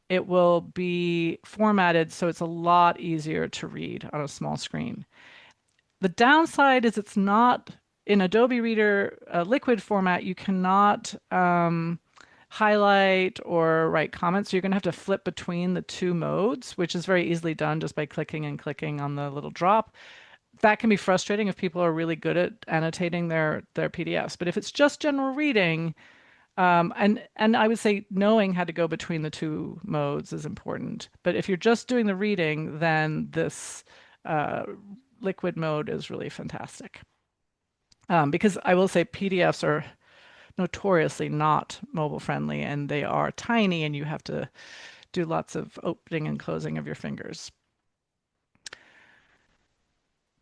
it will be formatted so it's a lot easier to read on a small screen. The downside is it's not in Adobe Reader Liquid format. You cannot highlight or write comments. So you're going to have to flip between the two modes, which is very easily done just by clicking and clicking on the little drop. That can be frustrating if people are really good at annotating their PDFs. But if it's just general reading, and I would say knowing how to go between the two modes is important. But if you're just doing the reading, then this Liquid mode is really fantastic. Because I will say PDFs are notoriously not mobile friendly, and they are tiny, and you have to do lots of opening and closing of your fingers.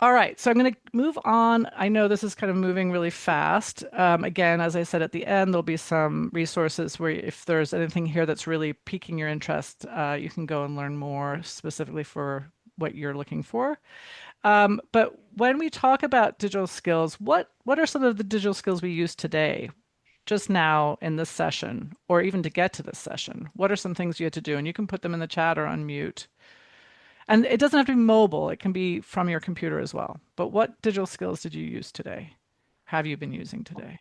All right, so I'm going to move on. I know this is kind of moving really fast. Again, as I said at the end, there'll be some resources where if there's anything here that's really piquing your interest, you can go and learn more specifically for what you're looking for. But when we talk about digital skills, what are some of the digital skills we use today, just now in this session, or even to get to this session? What are some things you had to do? And you can put them in the chat or unmute. And it doesn't have to be mobile. It can be from your computer as well. But what digital skills did you use today? Have you been using today?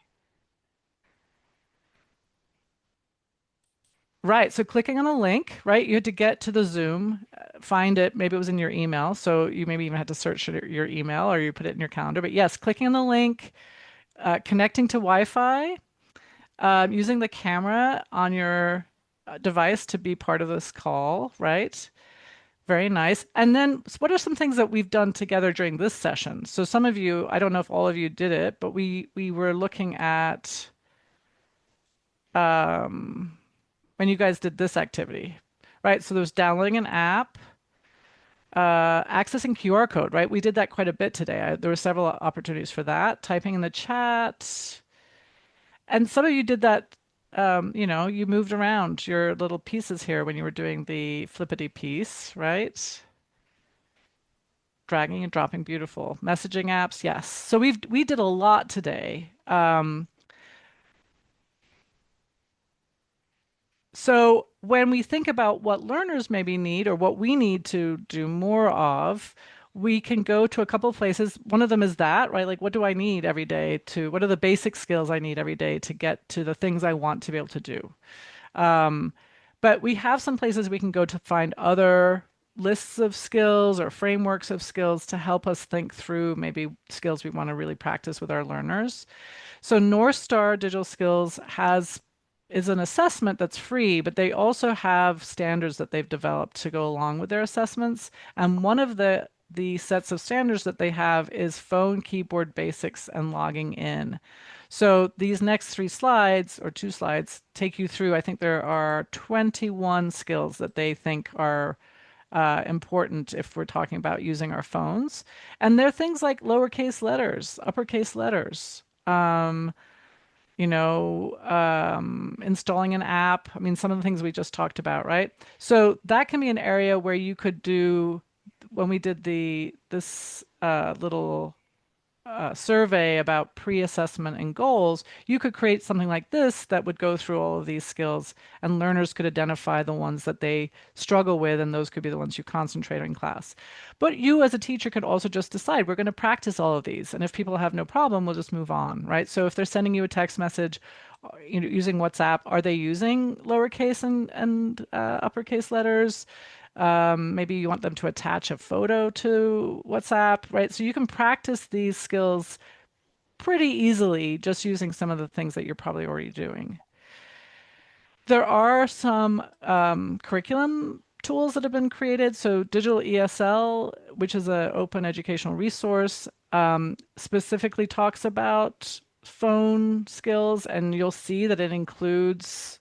Right. So clicking on a link, right? You had to get to the Zoom, find it. Maybe it was in your email. So you maybe even had to search your email, or you put it in your calendar. But yes, clicking on the link, connecting to Wi-Fi, using the camera on your device to be part of this call, right? Very nice. And then what are some things that we've done together during this session? So some of you, I don't know if all of you did it, but we were looking at um, when you guys did this activity, right? So there's downloading an app, accessing QR code, right? We did that quite a bit today. There were several opportunities for that. Typing in the chat. And some of you did that, you moved around your little pieces here when you were doing the flippity piece, right? Dragging and dropping, beautiful. Messaging apps, yes. So we did a lot today. So when we think about what learners maybe need or what we need to do more of, we can go to a couple of places. One of them is that, right? Like, what do I need every day what are the basic skills I need every day to get to the things I want to be able to do? Um, but we have some places we can go to find other lists of skills or frameworks of skills to help us think through maybe skills we want to really practice with our learners. So North Star Digital Skills is an assessment that's free, but they also have standards that they've developed to go along with their assessments. And one of the sets of standards that they have is phone keyboard basics and logging in. So these next 3 slides or 2 slides take you through, I think there are 21 skills that they think are important if we're talking about using our phones. And they're things like lowercase letters, uppercase letters, installing an app. I mean, some of the things we just talked about, right? So that can be an area where you could do, when we did this little survey about pre-assessment and goals, you could create something like this that would go through all of these skills, and learners could identify the ones that they struggle with, and those could be the ones you concentrate on in class. But you as a teacher could also just decide, we're going to practice all of these, and if people have no problem, we'll just move on, right? So if they're sending you a text message, using WhatsApp, are they using lowercase and uppercase letters? Maybe you want them to attach a photo to WhatsApp, right? So you can practice these skills pretty easily just using some of the things that you're probably already doing. There are some curriculum tools that have been created. So Digital ESL, which is an open educational resource, specifically talks about phone skills, and you'll see that it includes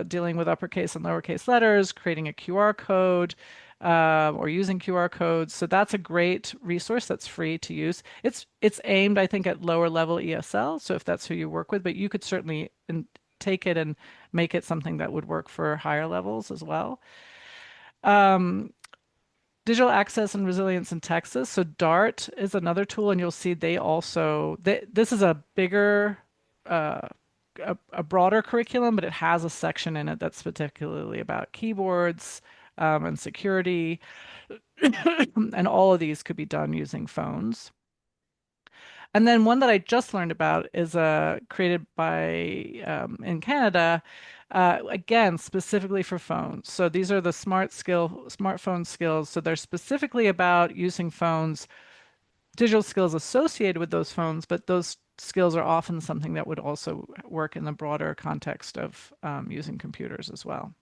dealing with uppercase and lowercase letters, creating a QR code, or using QR codes. So that's a great resource that's free to use. It's aimed, I think, at lower level ESL. So if that's who you work with, but you could certainly take it and make it something that would work for higher levels as well. Digital access and resilience in Texas. So DART is another tool, and you'll see this is a bigger, a broader curriculum, but it has a section in it that's particularly about keyboards and security. And all of these could be done using phones. And then one that I just learned about is created by in Canada, again, specifically for phones. So these are the smartphone skills. So they're specifically about using phones, digital skills associated with those phones, but those skills are often something that would also work in the broader context of using computers as well.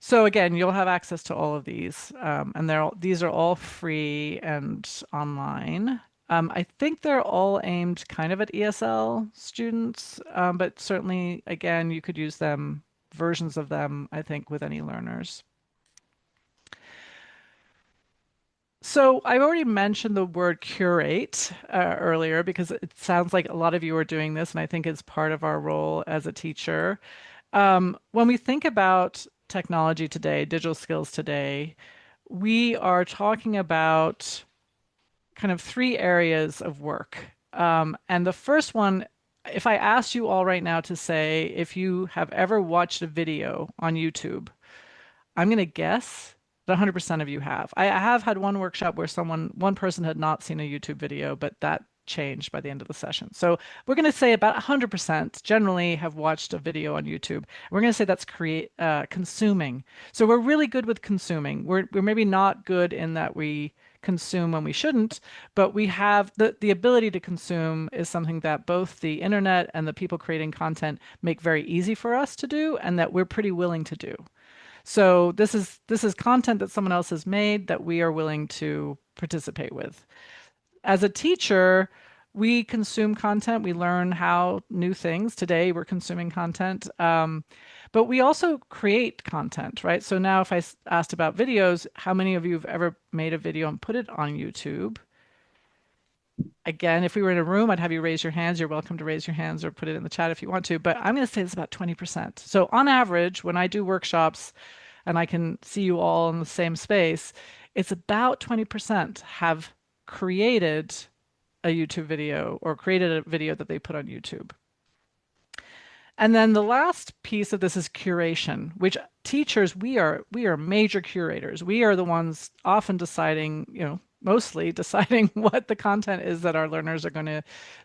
So again, you'll have access to all of these, and these are all free and online. I think they're all aimed kind of at ESL students, but certainly, again, you could use versions of them, I think, with any learners. So I've already mentioned the word curate earlier because it sounds like a lot of you are doing this, and I think it's part of our role as a teacher. When we think about technology today, digital skills today, we are talking about kind of 3 areas of work. And the first one, if I asked you all right now to say if you have ever watched a video on YouTube, I'm going to guess that 100% of you have. I have had one workshop where one person had not seen a YouTube video, but that changed by the end of the session. So we're going to say about 100% generally have watched a video on YouTube. We're going to say that's consuming. So we're really good with consuming. We're maybe not good in that we consume when we shouldn't, but we have the ability to consume is something that both the internet and the people creating content make very easy for us to do, and that we're pretty willing to do. So this is content that someone else has made that we are willing to participate with. As a teacher, we consume content. We learn how new things. Today, we're consuming content. But we also create content, right? So now, if I asked about videos, how many of you have ever made a video and put it on YouTube? Again, if we were in a room, I'd have you raise your hands. You're welcome to raise your hands or put it in the chat if you want to. But I'm going to say it's about 20%. So on average, when I do workshops and I can see you all in the same space, it's about 20% have created a YouTube video or created a video that they put on YouTube. And then the last piece of this is curation, which teachers, we are major curators. We are the ones often deciding, mostly deciding what the content is that our learners are going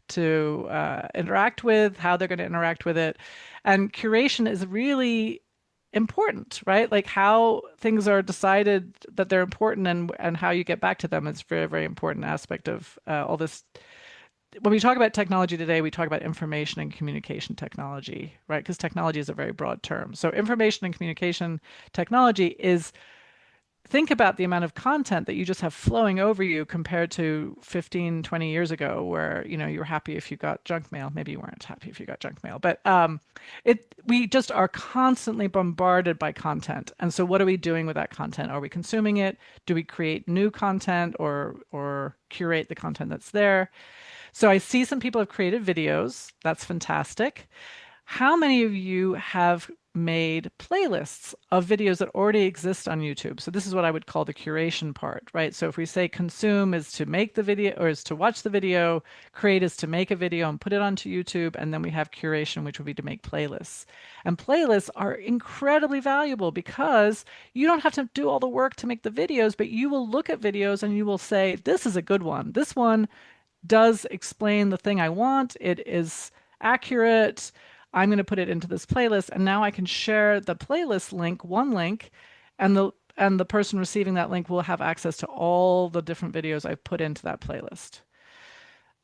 to interact with, how they're going to interact with it. And curation is really important, right? Like how things are decided that they're important and how you get back to them is very, very important aspect of all this. When we talk about technology today, we talk about information and communication technology, right? Because technology is a very broad term. So information and communication technology is, think about the amount of content that you just have flowing over you compared to 15, 20 years ago, where, you were happy if you got junk mail. Maybe you weren't happy if you got junk mail, but we just are constantly bombarded by content. And so what are we doing with that content? Are we consuming it? Do we create new content or curate the content that's there? So I see some people have created videos. That's fantastic. How many of you have made playlists of videos that already exist on YouTube? So this is what I would call the curation part, right? So if we say consume is to make the video or is to watch the video, create is to make a video and put it onto YouTube, and then we have curation, which would be to make playlists. And playlists are incredibly valuable because you don't have to do all the work to make the videos, but you will look at videos and you will say, this is a good one. This one does explain the thing I want. It is accurate. I'm going to put it into this playlist, and now I can share the playlist link, one link, and the person receiving that link will have access to all the different videos I've put into that playlist.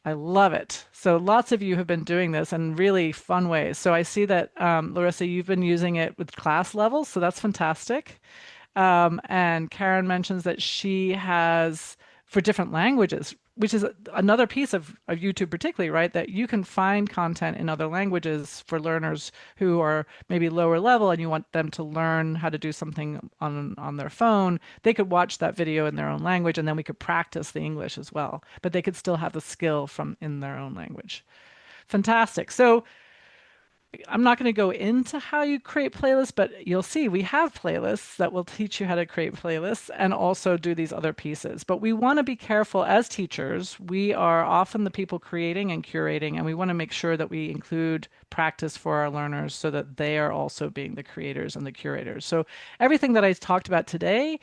I love it. So lots of you have been doing this in really fun ways. So I see that, Larissa, you've been using it with class levels, so that's fantastic. And Karen mentions that she has for different languages, which is another piece of YouTube particularly, right? That you can find content in other languages for learners who are maybe lower level and you want them to learn how to do something on their phone. They could watch that video in their own language and then we could practice the English as well, but they could still have the skill from in their own language. Fantastic. So I'm not going to go into how you create playlists, but you'll see we have playlists that will teach you how to create playlists and also do these other pieces. But we want to be careful as teachers. We are often the people creating and curating, and we want to make sure that we include practice for our learners so that they are also being the creators and the curators. So everything that I talked about today,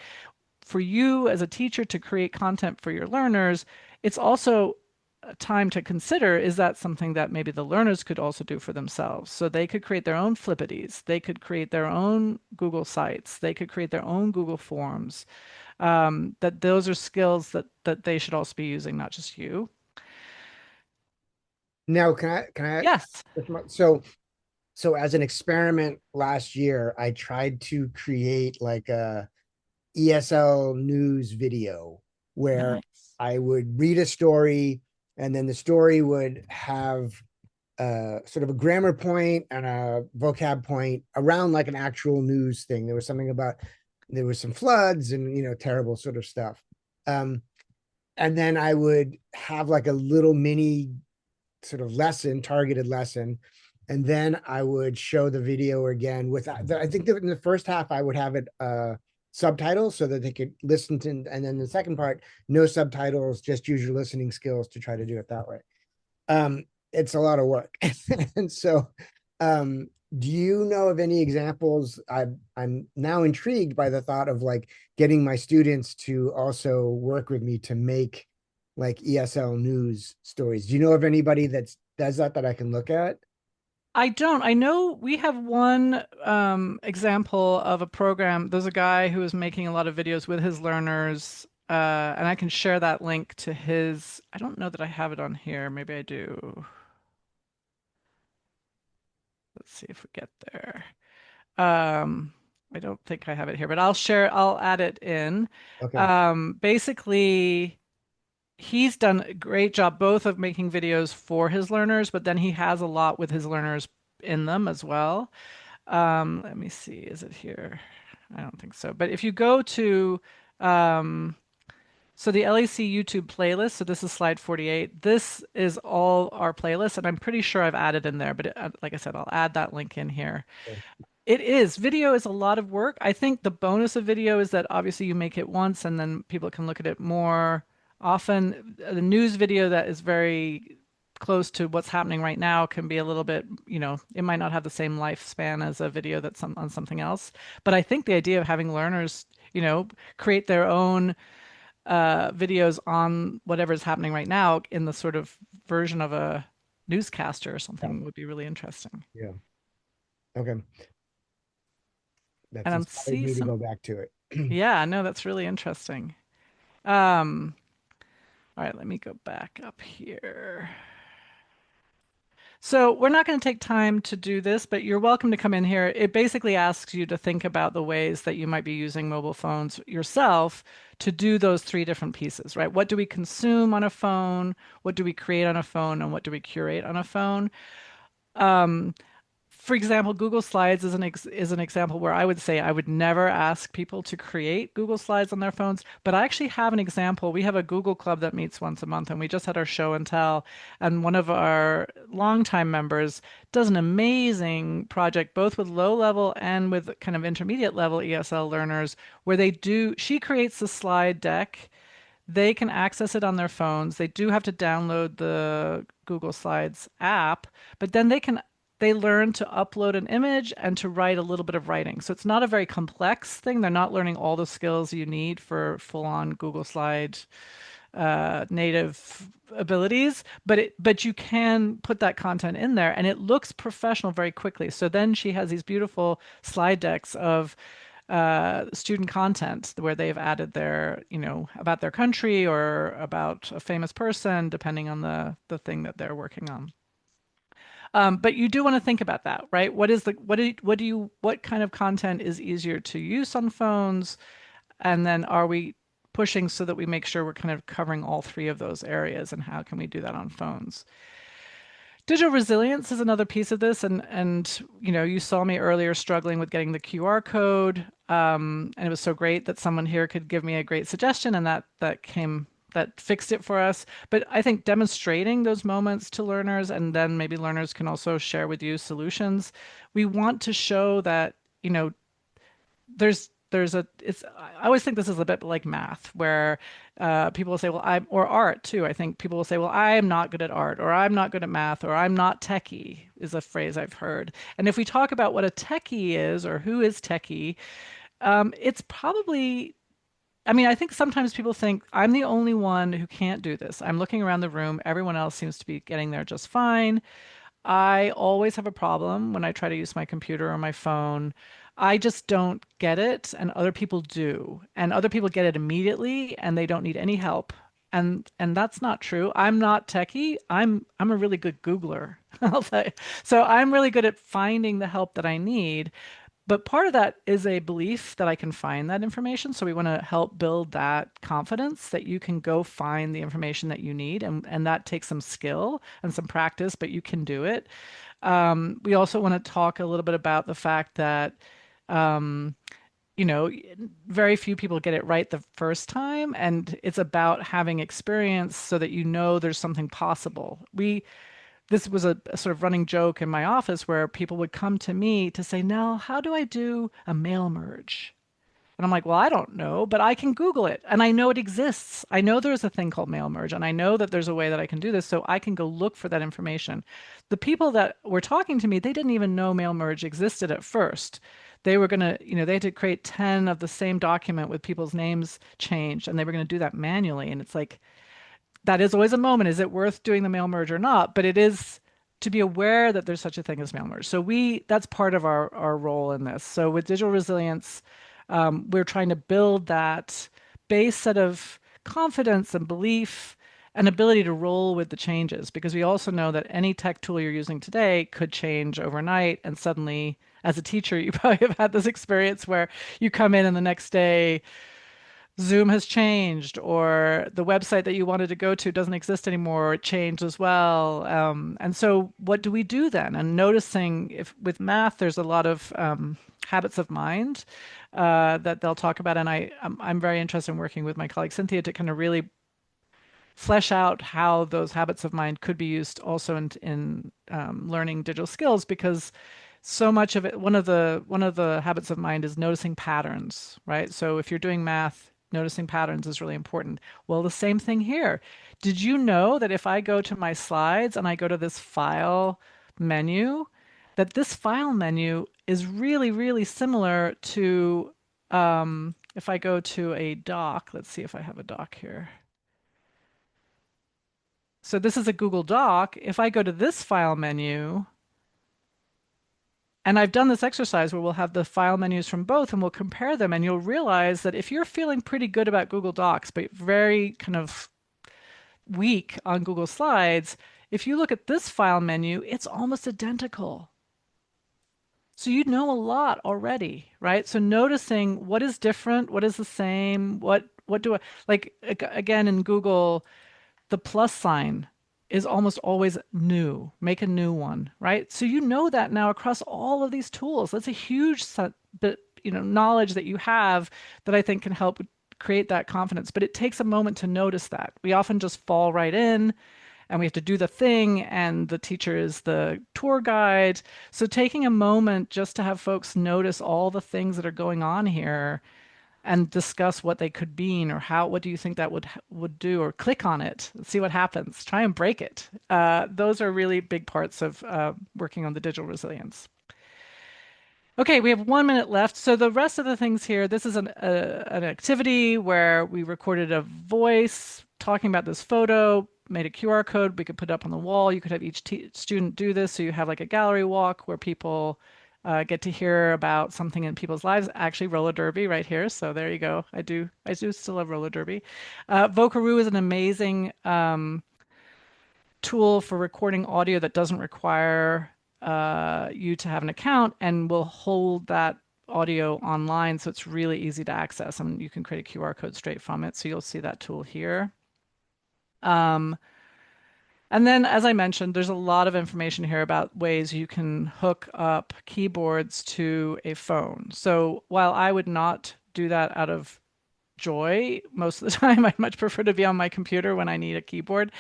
for you as a teacher to create content for your learners, it's also time to consider, is that something that maybe the learners could also do for themselves? So they could create their own Flippities, they could create their own Google Sites, they could create their own Google Forms. That those are skills that they should also be using, not just you. Now, can I? Yes. So as an experiment last year, I tried to create like a ESL news video where Nice. I would read a story and then the story would have sort of a grammar point and a vocab point around like an actual news thing. There was something about, there was some floods and, terrible sort of stuff. And then I would have like a little mini sort of lesson, targeted lesson. And then I would show the video again with, I think that in the first half, I would have it subtitles so that they could listen to, and then the second part, no subtitles, just use your listening skills to try to do it that way. It's a lot of work. And so, do you know of any examples? I'm now intrigued by the thought of like getting my students to also work with me to make like ESL news stories. Do you know of anybody that does that I can look at? I don't. I know we have one example of a program. There's a guy who is making a lot of videos with his learners, and I can share that link to his. I don't know that I have it on here. Maybe I do. Let's see if we get there. Um, I don't think I have it here, but I'll add it in. Okay. Basically, he's done a great job both of making videos for his learners, but then he has a lot with his learners in them as well. Let me see, is it here? I don't think so. But if you go to um, so the LAC YouTube playlist, so this is slide 48. This is all our playlists, and I'm pretty sure I've added in there, but like I said, I'll add that link in here. Video is a lot of work. I think the bonus of video is that obviously you make it once and then people can look at it more often. The news video that is very close to what's happening right now can be a little bit, it might not have the same lifespan as a video that's on something else. But I think the idea of having learners, create their own videos on whatever is happening right now in the sort of version of a newscaster or something would be really interesting. Yeah. Okay. That's And I'm inspired see me to some, go back to it. yeah, no, that's really interesting. Um, all right, let me go back up here. So we're not going to take time to do this, but you're welcome to come in here. It basically asks you to think about the ways that you might be using mobile phones yourself to do those three different pieces, right? What do we consume on a phone? What do we create on a phone? And what do we curate on a phone? For example, Google Slides is an example where I would say I would never ask people to create Google Slides on their phones, but I actually have an example. We have a Google Club that meets once a month, and we just had our show and tell, and one of our longtime members does an amazing project, both with low level and with kind of intermediate level ESL learners, where she creates the slide deck. They can access it on their phones. They do have to download the Google Slides app, but then they learn to upload an image and to write a little bit of writing. So it's not a very complex thing. They're not learning all the skills you need for full-on Google Slide native abilities, but you can put that content in there and it looks professional very quickly. So then she has these beautiful slide decks of student content where they've added their, about their country or about a famous person, depending on the thing that they're working on. But you do want to think about that, right? What kind of content is easier to use on phones? And then are we pushing so that we make sure we're kind of covering all three of those areas, and how can we do that on phones? Digital resilience is another piece of this, and you saw me earlier struggling with getting the QR code, and it was so great that someone here could give me a great suggestion, and that fixed it for us. But I think demonstrating those moments to learners, and then maybe learners can also share with you solutions. We want to show that, I always think this is a bit like math, where people will say, well, or art too. I think people will say, well, I'm not good at art, or I'm not good at math, or I'm not techie, is a phrase I've heard. And if we talk about what a techie is, or who is techie, it's probably, I think sometimes people think I'm the only one who can't do this. I'm looking around the room, everyone else seems to be getting there just fine. I always have a problem when I try to use my computer or my phone. I just don't get it, and other people do. And other people get it immediately and they don't need any help. And that's not true. I'm not techie. I'm a really good Googler. I'll say. So I'm really good at finding the help that I need. But part of that is a belief that I can find that information. So we want to help build that confidence that you can go find the information that you need. And that takes some skill and some practice, but you can do it. We also want to talk a little bit about the fact that, um, very few people get it right the first time. And it's about having experience so that there's something possible. This was a sort of running joke in my office where people would come to me to say, Nell, how do I do a mail merge? And I'm like, well, I don't know, but I can Google it. And I know it exists. I know there's a thing called mail merge, and I know that there's a way that I can do this. So I can go look for that information. The people that were talking to me, they didn't even know mail merge existed at first. They were going to, they had to create 10 of the same document with people's names changed, and they were going to do that manually. And it's like, that is always a moment. Is it worth doing the mail merge or not? But it is to be aware that there's such a thing as mail merge. So that's part of our role in this. So with digital resilience, we're trying to build that base set of confidence and belief and ability to roll with the changes, because we also know that any tech tool you're using today could change overnight, and suddenly as a teacher, you probably have had this experience where you come in and the next day Zoom has changed, or the website that you wanted to go to doesn't exist anymore, it changed as well. And so, what do we do then? And noticing if with math, there's a lot of habits of mind that they'll talk about. And I'm very interested in working with my colleague Cynthia to kind of really flesh out how those habits of mind could be used also in learning digital skills, because so much of it, one of the habits of mind is noticing patterns, right? So if you're doing math, noticing patterns is really important. Well, the same thing here. Did you know that if I go to my slides and I go to this file menu, that this file menu is really, really similar to if I go to a doc, let's see if I have a doc here. So this is a Google Doc. If I go to this file menu, and I've done this exercise where we'll have the file menus from both and we'll compare them, and you'll realize that if you're feeling pretty good about Google Docs, but very kind of weak on Google Slides, if you look at this file menu, it's almost identical. So you know a lot already, right? So noticing what is different, what is the same, what do I like again in Google, the plus sign is almost always new. Make a new one, right? So you know that now across all of these tools. That's a huge set, bit, knowledge that you have that I think can help create that confidence. But it takes a moment to notice that. We often just fall right in and we have to do the thing, and the teacher is the tour guide. So taking a moment just to have folks notice all the things that are going on here and discuss what they could mean, or what do you think that would do, or click on it, see what happens, try and break it. Those are really big parts of working on the digital resilience. Okay, we have 1 minute left. So the rest of the things here, this is an activity where we recorded a voice talking about this photo, made a QR code we could put up on the wall. You could have each student do this, so you have like a gallery walk where people get to hear about something in people's lives. Actually, roller derby right here. So there you go. I do still love roller derby. Vocaroo is an amazing tool for recording audio that doesn't require you to have an account, and will hold that audio online, so it's really easy to access, and you can create a QR code straight from it. So you'll see that tool here. And then, as I mentioned, there's a lot of information here about ways you can hook up keyboards to a phone. So while I would not do that out of joy most of the time, I'd much prefer to be on my computer when I need a keyboard.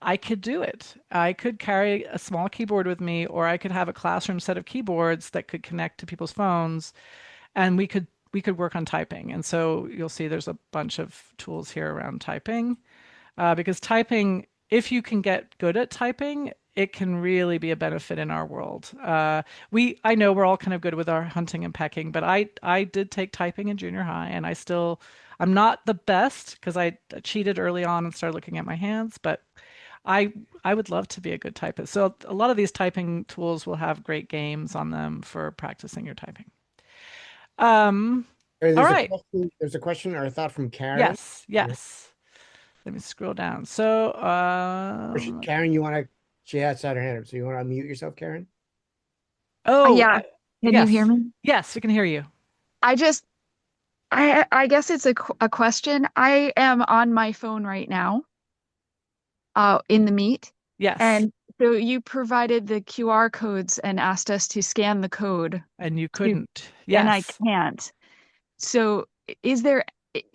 I could do it. I could carry a small keyboard with me, or I could have a classroom set of keyboards that could connect to people's phones, and we could work on typing. And so you'll see there's a bunch of tools here around typing, because typing, if you can get good at typing, it can really be a benefit in our world. I know we're all kind of good with our hunting and pecking, but I did take typing in junior high, and I'm not the best because I cheated early on and started looking at my hands, but I would love to be a good typist. So a lot of these typing tools will have great games on them for practicing your typing. There's All a right. there's a question or a thought from Karen. Yes. Let me scroll down. So, Karen, she has had her hand up, so you want to unmute yourself, Karen? oh, Yeah. Can you hear me? Yes, we can hear you. I just, I guess it's a question. I am on my phone right now, in the Meet. Yes. And so you provided the QR codes and asked us to scan the code. And you couldn't. Yes. And I can't. So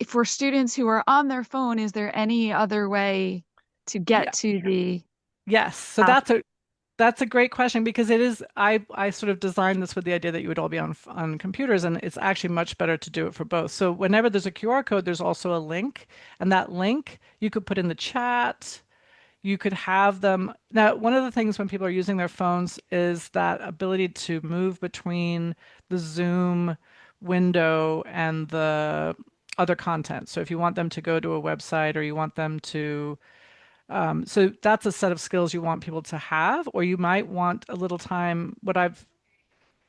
for students who are on their phone, is there any other way to get to the... Yes. So that's a great question, because it is, I sort of designed this with the idea that you would all be on computers, and it's actually much better to do it for both. So whenever there's a QR code, there's also a link, and that link you could put in the chat. You could have them. Now, one of the things when people are using their phones is that ability to move between the Zoom window and the other content. So if you want them to go to a website, or you want them to so that's a set of skills you want people to have, or you might want a little time.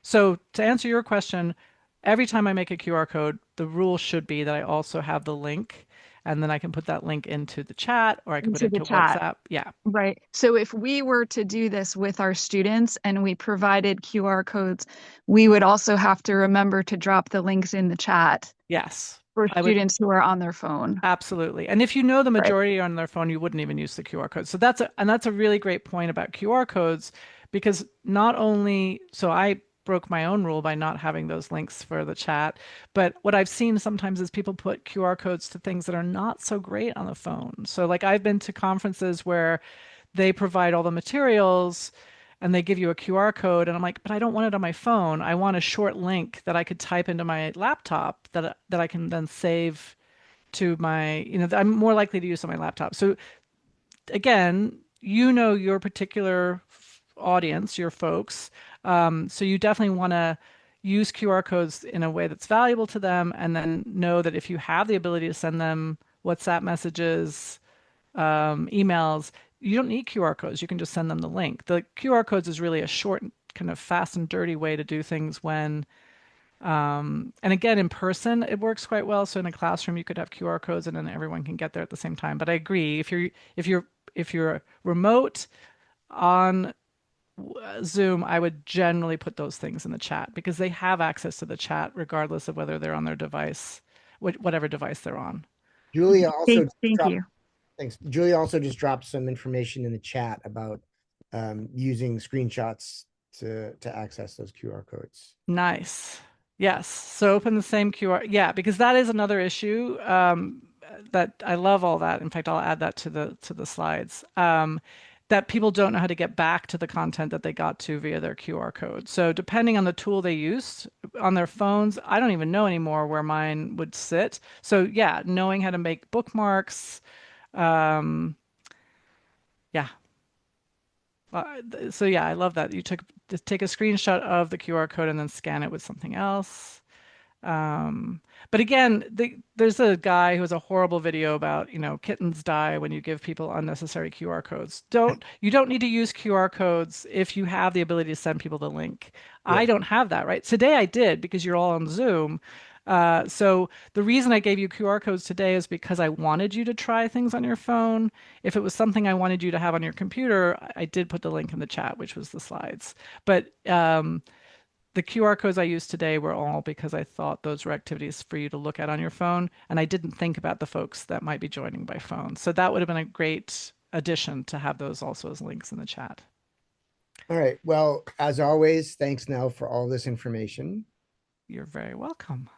So to answer your question, every time I make a QR code, the rule should be that I also have the link. and then I can put that link into the chat, or I can put Into it the into chat. WhatsApp. Yeah. Right. So if we were to do this with our students and we provided QR codes, we would also have to remember to drop the links in the chat Yes. for I would students who are on their phone. absolutely. And if you know the Right. majority are on their phone, you wouldn't even use the QR code. So that's a really great point about QR codes, because not only, so I broke my own rule by not having those links for the chat, but what I've seen sometimes is people put QR codes to things that are not so great on the phone. So like I've been to conferences where they provide all the materials and they give you a QR code, and I'm like, but I don't want it on my phone. I want a short link that I could type into my laptop that I can then save to my, I'm more likely to use on my laptop. So again, your particular audience, your folks. So you definitely want to use QR codes in a way that's valuable to them, and then know that if you have the ability to send them WhatsApp messages, emails, you don't need QR codes. You can just send them the link. The QR codes is really a short, kind of fast and dirty way to do things when and again, in person, it works quite well. So in a classroom, you could have QR codes, and then everyone can get there at the same time. But I agree, if you're remote on Zoom, I would generally put those things in the chat, because they have access to the chat regardless of whether they're on their device, whatever device they're on. Julia also Thank dropped, you. thanks. Julia also just dropped some information in the chat about using screenshots to access those QR codes. Nice. Yes. So open the same QR. Yeah, because that is another issue. That I love all that. In fact, I'll add that to the slides. That people don't know how to get back to the content that they got to via their QR code. So depending on the tool they used on their phones, I don't even know anymore where mine would sit. So yeah, knowing how to make bookmarks. Um, yeah. So yeah, I love that you just take a screenshot of the QR code and then scan it with something else. But again, there's a guy who has a horrible video about, kittens die when you give people unnecessary QR codes. You don't need to use QR codes if you have the ability to send people the link. Yeah. I don't have that, right? Today I did, because you're all on Zoom. So the reason I gave you QR codes today is because I wanted you to try things on your phone. If it was something I wanted you to have on your computer, I did put the link in the chat, which was the slides. But the QR codes I used today were all because I thought those were activities for you to look at on your phone, and I didn't think about the folks that might be joining by phone. So that would have been a great addition to have those also as links in the chat. All right. Well, as always, thanks, Nell, for all this information. You're very welcome.